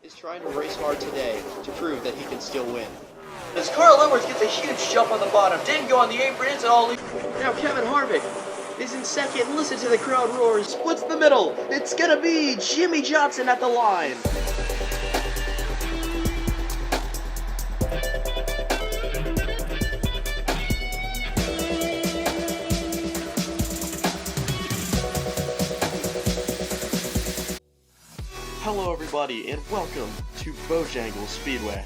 is trying to race hard today to prove that he can still win. As Carl Edwards gets a huge jump on the bottom, didn't go on the apron, it's all. Now Kevin Harvick is in second. Listen to the crowd roars. Splits the middle. It's gonna be Jimmie Johnson at the line. Hello everybody and welcome to Bojangles Speedway.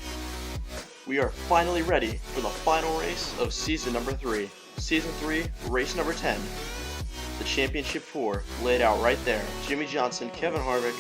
We are finally ready for the final race of season number 3. Season 3, race number 10. The Championship 4 laid out right there. Jimmie Johnson, Kevin Harvick,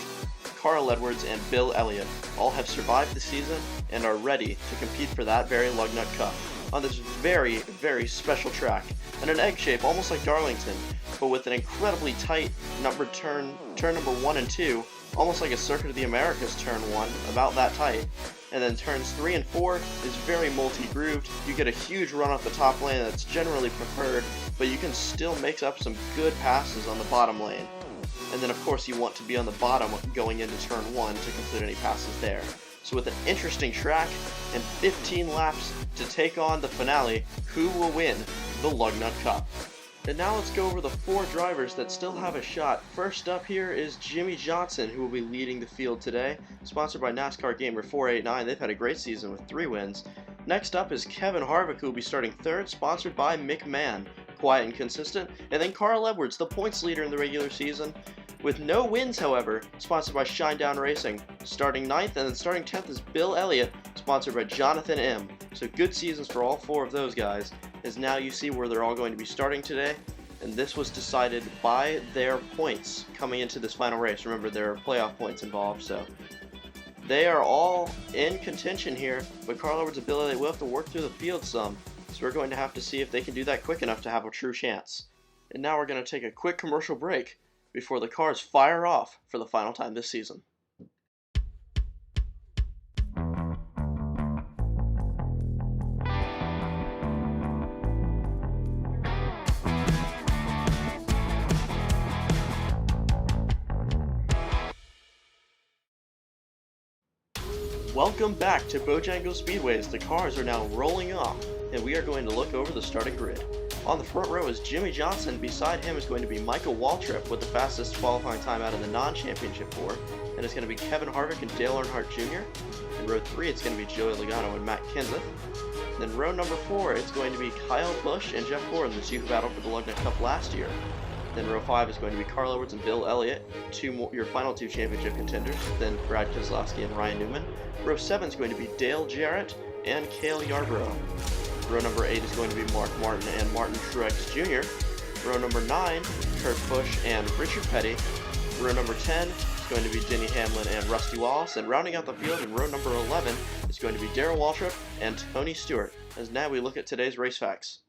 Carl Edwards, and Bill Elliott all have survived the season and are ready to compete for that very Lug Nut Cup on this very, very special track in an egg shape, almost like Darlington, but with an incredibly tight numbered turn number 1 and 2, almost like a Circuit of the Americas turn 1, about that tight. And then turns 3 and 4 is very multi-grooved. You get a huge run off the top lane that's generally preferred, but you can still mix up some good passes on the bottom lane. And then of course you want to be on the bottom going into turn 1 to complete any passes there. So with an interesting track and 15 laps to take on the finale, who will win the Lug Nut Cup? And now let's go over the 4 drivers that still have a shot. First up here is Jimmie Johnson, who will be leading the field today. Sponsored by NASCAR Gamer 489, they've had a great season with 3 wins. Next up is Kevin Harvick, who will be starting 3rd, sponsored by McMahon. Quiet and consistent. And then Carl Edwards, the points leader in the regular season, with no wins, however, sponsored by Shinedown Racing. Starting 9th and then starting 10th is Bill Elliott, sponsored by Jonathan M. So good seasons for all 4 of those guys, as now you see where they're all going to be starting today. And this was decided by their points coming into this final race. Remember, there are playoff points involved, so they are all in contention here, but Carl Edwards and Bill Elliott will have to work through the field some. So we're going to have to see if they can do that quick enough to have a true chance. And now we're going to take a quick commercial break before the cars fire off for the final time this season. Welcome back to Bojangles Speedways. The cars are now rolling off, and we are going to look over the starting grid. On the front row is Jimmie Johnson. Beside him is going to be Michael Waltrip with the fastest qualifying time out of the non-championship 4. And it's going to be Kevin Harvick and Dale Earnhardt Jr. In row 3, it's going to be Joey Logano and Matt Kenseth. Then row number 4, it's going to be Kyle Busch and Jeff Gordon, the two who battled for the Lug Nut Cup last year. Then row 5 is going to be Carl Edwards and Bill Elliott, your final 2 championship contenders. Then Brad Keselowski and Ryan Newman. Row 7 is going to be Dale Jarrett and Cale Yarborough. Row number 8 is going to be Mark Martin and Martin Truex Jr. Row number 9, Kurt Busch and Richard Petty. Row number 10 is going to be Denny Hamlin and Rusty Wallace. And rounding out the field in row number 11 is going to be Darrell Waltrip and Tony Stewart. As now we look at today's race facts.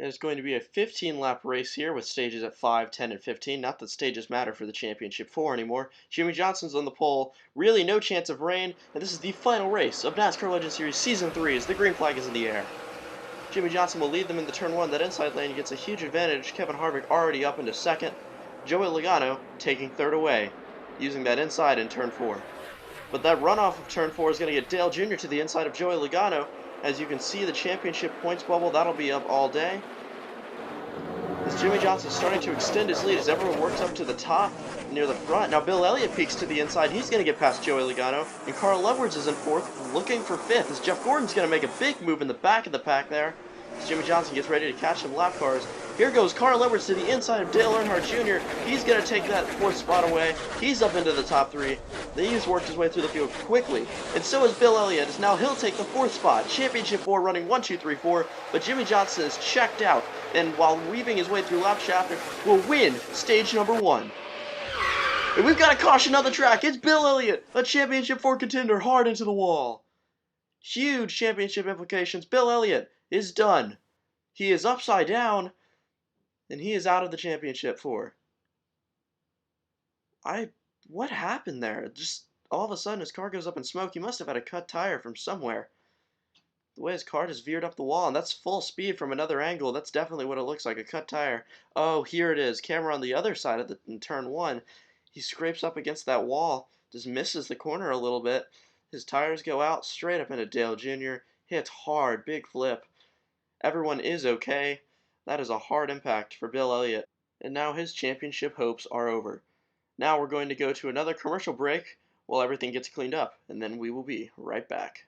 It's going to be a 15-lap race here with stages at 5, 10, and 15. Not that stages matter for the Championship 4 anymore. Jimmie Johnson's on the pole. Really no chance of rain. And this is the final race of NASCAR Legends Series Season 3 as the green flag is in the air. Jimmie Johnson will lead them into turn 1. That inside lane gets a huge advantage. Kevin Harvick already up into 2nd. Joey Logano taking 3rd away, using that inside in turn 4. But that runoff of turn 4 is going to get Dale Jr. to the inside of Joey Logano. As you can see, the championship points bubble, that'll be up all day. As Jimmie Johnson's starting to extend his lead as everyone works up to the top near the front. Now Bill Elliott peeks to the inside. He's going to get past Joey Logano. And Carl Edwards is in 4th, looking for 5th. As Jeff Gordon's going to make a big move in the back of the pack there. As Jimmie Johnson gets ready to catch some lap cars. Here goes Carl Edwards to the inside of Dale Earnhardt Jr. He's going to take that 4th spot away. He's up into the top 3. He's worked his way through the field quickly. And so is Bill Elliott, as now he'll take the 4th spot. Championship 4 running 1, 2, 3, 4. But Jimmie Johnson is checked out. And while weaving his way through lap chapter, will win stage number 1. And we've got a caution on the track. It's Bill Elliott, a Championship 4 contender, hard into the wall. Huge championship implications. Bill Elliott is done. He is upside down, and he is out of the Championship 4. What happened there? Just all of a sudden his car goes up in smoke. He must have had a cut tire from somewhere. The way his car just veered up the wall, and that's full speed from another angle. That's definitely what it looks like, a cut tire. Oh, here it is. Camera on the other side of in turn 1. He scrapes up against that wall. just misses the corner a little bit. His tires go out straight up into Dale Jr., hits hard, big flip. Everyone is okay. That is a hard impact for Bill Elliott. And now his championship hopes are over. Now we're going to go to another commercial break while everything gets cleaned up, and then we will be right back.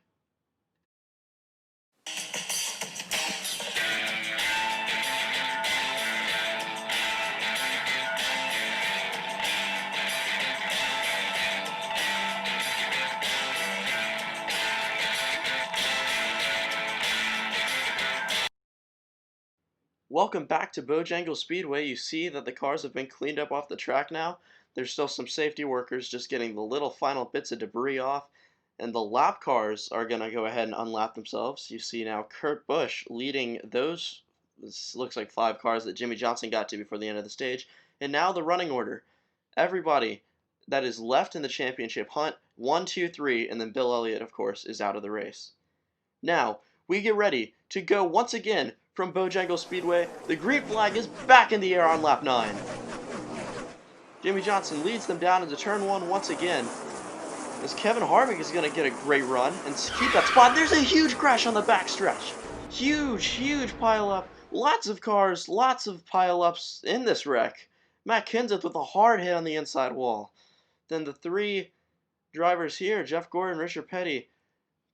Welcome back to Bojangles Speedway. You see that the cars have been cleaned up off the track now. There's still some safety workers just getting the little final bits of debris off, and the lap cars are going to go ahead and unlap themselves. You see now Kurt Busch leading those, this looks like 5 cars that Jimmie Johnson got to before the end of the stage. And now the running order. Everybody that is left in the championship hunt, 1, 2, 3, and then Bill Elliott, of course, is out of the race. Now, we get ready to go once again from Bojangles Speedway. The green flag is back in the air on lap 9. Jimmie Johnson leads them down into turn 1 once again, as Kevin Harvick is going to get a great run and keep that spot. There's a huge crash on the backstretch. Huge pile-up. Lots of cars, lots of pile-ups in this wreck. Matt Kenseth with a hard hit on the inside wall. Then the 3 drivers here, Jeff Gordon, Richard Petty,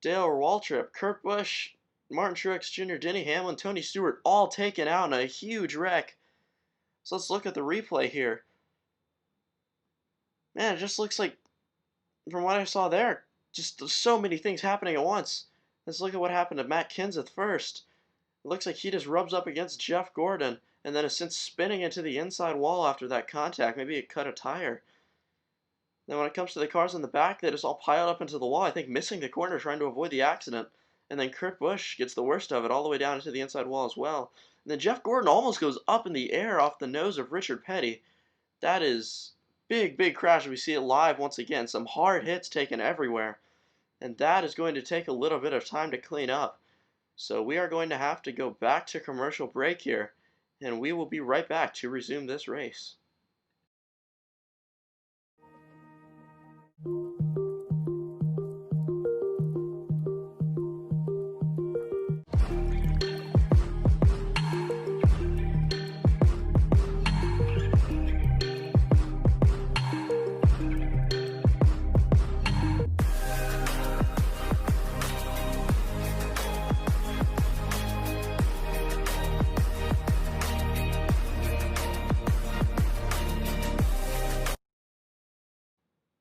Dale Waltrip, Kurt Busch, Martin Truex Jr., Denny Hamlin, Tony Stewart, all taken out in a huge wreck. So let's look at the replay here. Man, it just looks like, from what I saw there, just so many things happening at once. Let's look at what happened to Matt Kenseth first. It looks like he just rubs up against Jeff Gordon, and then is since spinning into the inside wall after that contact. Maybe it cut a tire. Then when it comes to the cars in the back, they just all piled up into the wall, I think missing the corner trying to avoid the accident. And then Kurt Busch gets the worst of it all the way down into the inside wall as well. And then Jeff Gordon almost goes up in the air off the nose of Richard Petty. That is big crash. We see it live once again. Some hard hits taken everywhere. And that is going to take a little bit of time to clean up. So we are going to have to go back to commercial break here. And we will be right back to resume this race.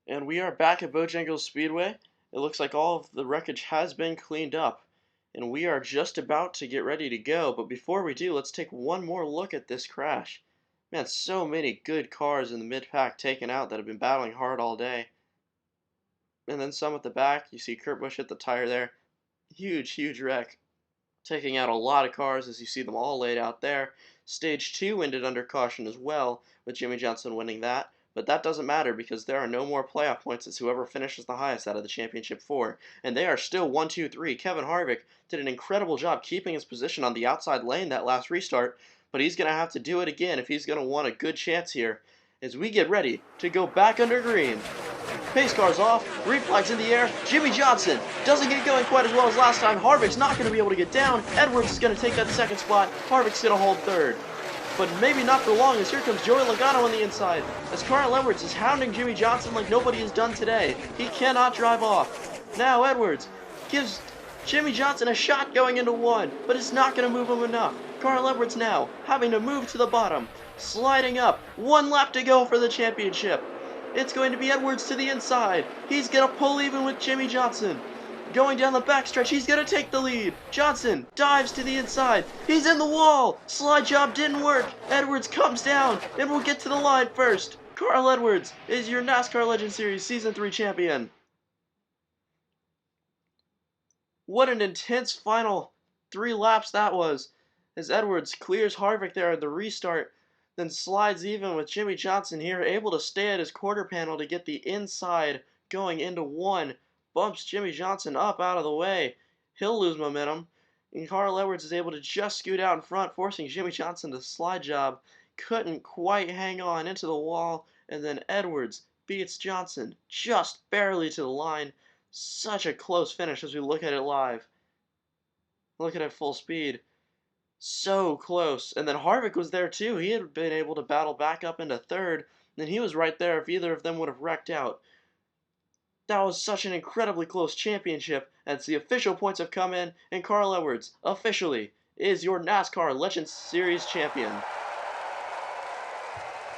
And we are back at Bojangles Speedway. It looks like all of the wreckage has been cleaned up. And we are just about to get ready to go. But before we do, let's take one more look at this crash. Man, so many good cars in the mid-pack taken out that have been battling hard all day. And then some at the back. You see Kurt Busch hit the tire there. Huge wreck. Taking out a lot of cars as you see them all laid out there. Stage 2 ended under caution as well, with Jimmie Johnson winning that. But that doesn't matter because there are no more playoff points. It's whoever finishes the highest out of the championship 4. And they are still 1, 2, 3. Kevin Harvick did an incredible job keeping his position on the outside lane that last restart. But he's going to have to do it again if he's going to want a good chance here as we get ready to go back under green. Pace car's off, green flag's in the air. Jimmie Johnson doesn't get going quite as well as last time. Harvick's not going to be able to get down. Edwards is going to take that second spot. Harvick's going to hold third. But maybe not for long, as here comes Joey Logano on the inside. As Carl Edwards is hounding Jimmie Johnson like nobody has done today. He cannot drive off. Now Edwards gives Jimmie Johnson a shot going into 1, but it's not going to move him enough. Carl Edwards now having to move to the bottom, sliding up. 1 lap to go for the championship. It's going to be Edwards to the inside. He's going to pull even with Jimmie Johnson. Going down the backstretch, he's going to take the lead. Johnson dives to the inside. He's in the wall. Slide job didn't work. Edwards comes down and will get to the line first. Carl Edwards is your NASCAR Legend Series Season 3 champion. What an intense final 3 laps that was, as Edwards clears Harvick there at the restart, then slides even with Jimmie Johnson here, able to stay at his quarter panel to get the inside going into 1. Bumps Jimmie Johnson up out of the way. He'll lose momentum. And Carl Edwards is able to just scoot out in front, forcing Jimmie Johnson to slide job. Couldn't quite hang on into the wall. And then Edwards beats Johnson just barely to the line. Such a close finish as we look at it live. Look at it full speed. So close. And then Harvick was there too. He had been able to battle back up into third, and he was right there if either of them would have wrecked out. That was such an incredibly close championship, as the official points have come in, and Carl Edwards, officially, is your NASCAR Legends Series champion.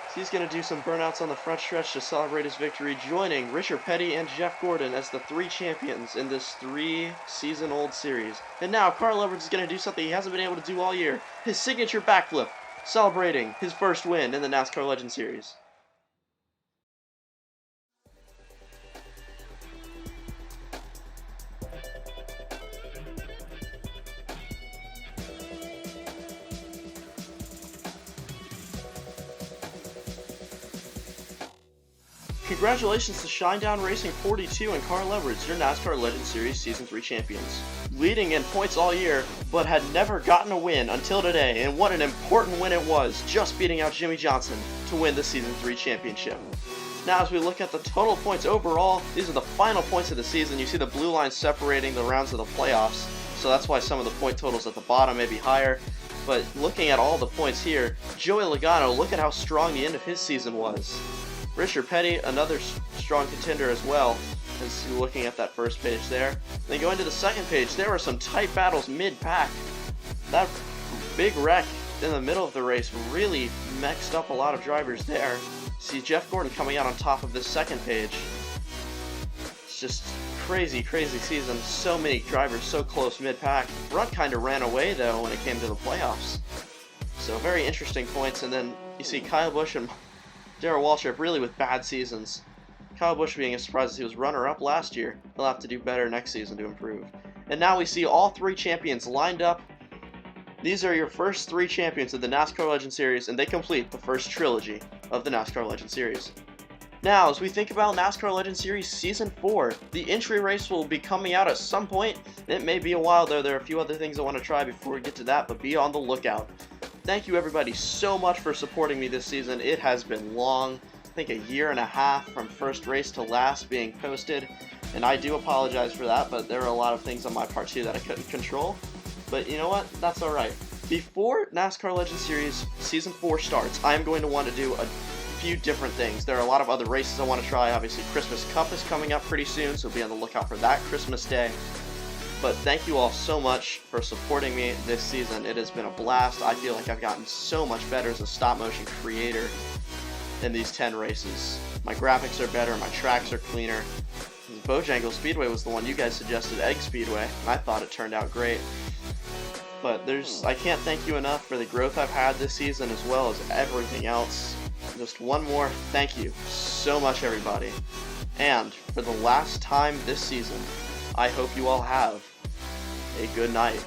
So he's going to do some burnouts on the front stretch to celebrate his victory, joining Richard Petty and Jeff Gordon as the 3 champions in this 3-season-old series. And now Carl Edwards is going to do something he hasn't been able to do all year, his signature backflip, celebrating his first win in the NASCAR Legends Series. Congratulations to Shinedown Racing 42 and Carl Edwards, your NASCAR Legends Series Season 3 champions. Leading in points all year, but had never gotten a win until today, and what an important win it was, just beating out Jimmie Johnson to win the Season 3 championship. Now as we look at the total points overall, these are the final points of the season. You see the blue line separating the rounds of the playoffs, so that's why some of the point totals at the bottom may be higher. But looking at all the points here, Joey Logano, look at how strong the end of his season was. Richard Petty, another strong contender as well, as you're looking at that first page there. Then going to the second page, there were some tight battles mid-pack. That big wreck in the middle of the race really mixed up a lot of drivers there. See Jeff Gordon coming out on top of this second page. It's just crazy, crazy season. So many drivers so close mid-pack. Runt kind of ran away though when it came to the playoffs. So very interesting points. And then you see Kyle Busch and Darrell Waltrip really with bad seasons. Kyle Busch being a surprise as he was runner-up last year. He'll have to do better next season to improve. And now we see all 3 champions lined up. These are your first 3 champions of the NASCAR Legends Series, and they complete the first trilogy of the NASCAR Legends Series. Now, as we think about NASCAR Legends Series Season 4, the entry race will be coming out at some point. It may be a while though. There are a few other things I want to try before we get to that, but be on the lookout. Thank you everybody so much for supporting me this season. It has been long, I think a year and a half from first race to last being posted, and I do apologize for that, but there are a lot of things on my part too that I couldn't control. But you know what? That's alright. Before NASCAR Legends Series Season 4 starts, I am going to want to do a few different things. There are a lot of other races I want to try. Obviously, Christmas Cup is coming up pretty soon, so be on the lookout for that Christmas Day. But thank you all so much for supporting me this season. It has been a blast. I feel like I've gotten so much better as a stop-motion creator in these 10 races. My graphics are better, my tracks are cleaner. Bojangles Speedway was the one you guys suggested, Egg Speedway, and I thought it turned out great. But I can't thank you enough for the growth I've had this season as well as everything else. Just one more thank you so much, everybody. And for the last time this season, I hope you all have a good night.